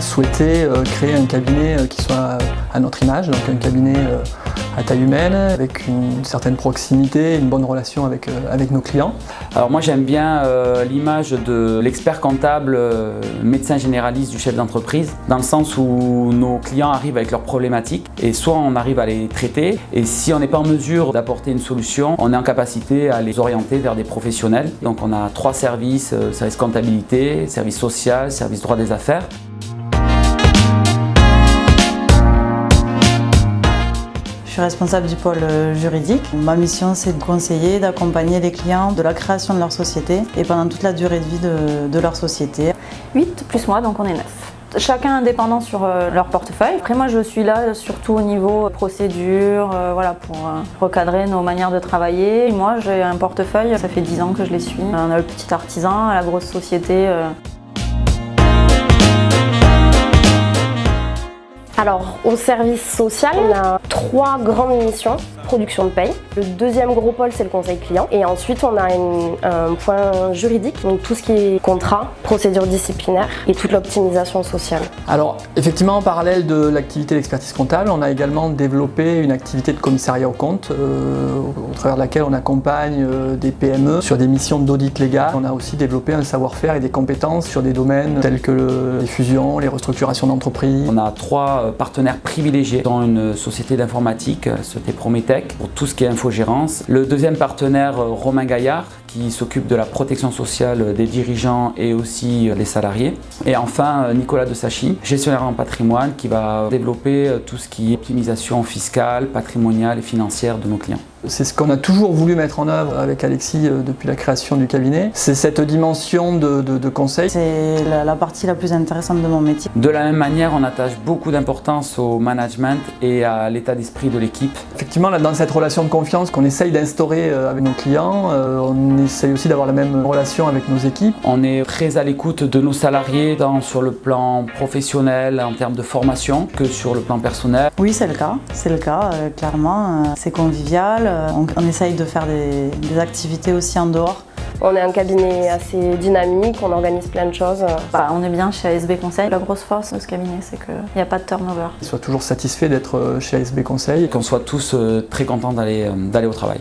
a souhaité créer un cabinet qui soit à notre image, donc un cabinet à taille humaine, avec une certaine proximité, une bonne relation avec nos clients. Alors moi j'aime bien l'image de l'expert comptable, médecin généraliste du chef d'entreprise, dans le sens où nos clients arrivent avec leurs problématiques et soit on arrive à les traiter, et si on n'est pas en mesure d'apporter une solution, on est en capacité à les orienter vers des professionnels. Donc on a 3 services, service comptabilité, service social, service droit des affaires. Je suis responsable du pôle juridique. Ma mission, c'est de conseiller, d'accompagner les clients de la création de leur société et pendant toute la durée de vie de leur société. 8 plus moi, donc on est 9. Chacun indépendant sur leur portefeuille. Après moi je suis là surtout au niveau procédure, voilà, pour recadrer nos manières de travailler. Et moi j'ai un portefeuille, ça fait 10 ans que je les suis. On a le petit artisan, la grosse société. Alors, au service social, on a 3 grandes missions. Production de paye. Le deuxième gros pôle, c'est le conseil client. Et ensuite, on a un point juridique, donc tout ce qui est contrat, procédure disciplinaire et toute l'optimisation sociale. Alors, effectivement, en parallèle de l'activité d'expertise comptable, on a également développé une activité de commissariat aux comptes, au travers de laquelle on accompagne des PME sur des missions d'audit légal. On a aussi développé un savoir-faire et des compétences sur des domaines tels que les fusions, les restructurations d'entreprises. On a 3 partenaires privilégiés dans une société d'informatique, c'était Prometech, pour tout ce qui est infogérance. Le deuxième partenaire, Romain Gaillard, qui s'occupe de la protection sociale des dirigeants et aussi des salariés. Et enfin, Nicolas de Sachi, gestionnaire en patrimoine, qui va développer tout ce qui est optimisation fiscale, patrimoniale et financière de nos clients. C'est ce qu'on a toujours voulu mettre en œuvre avec Alexis depuis la création du cabinet. C'est cette dimension de conseil. C'est la partie la plus intéressante de mon métier. De la même manière, on attache beaucoup d'importance au management et à l'état d'esprit de l'équipe. Effectivement, là, dans cette relation de confiance qu'on essaye d'instaurer avec nos clients, on essaye aussi d'avoir la même relation avec nos équipes. On est très à l'écoute de nos salariés, tant sur le plan professionnel, en termes de formation, que sur le plan personnel. Oui, c'est le cas, clairement. C'est convivial. On essaye de faire des activités aussi en dehors. On est un cabinet assez dynamique, on organise plein de choses. On est bien chez ASB Conseil. La grosse force de ce cabinet, c'est qu'il n'y a pas de turnover. Sois toujours satisfait d'être chez ASB Conseil. Qu'on soit tous très contents d'aller au travail.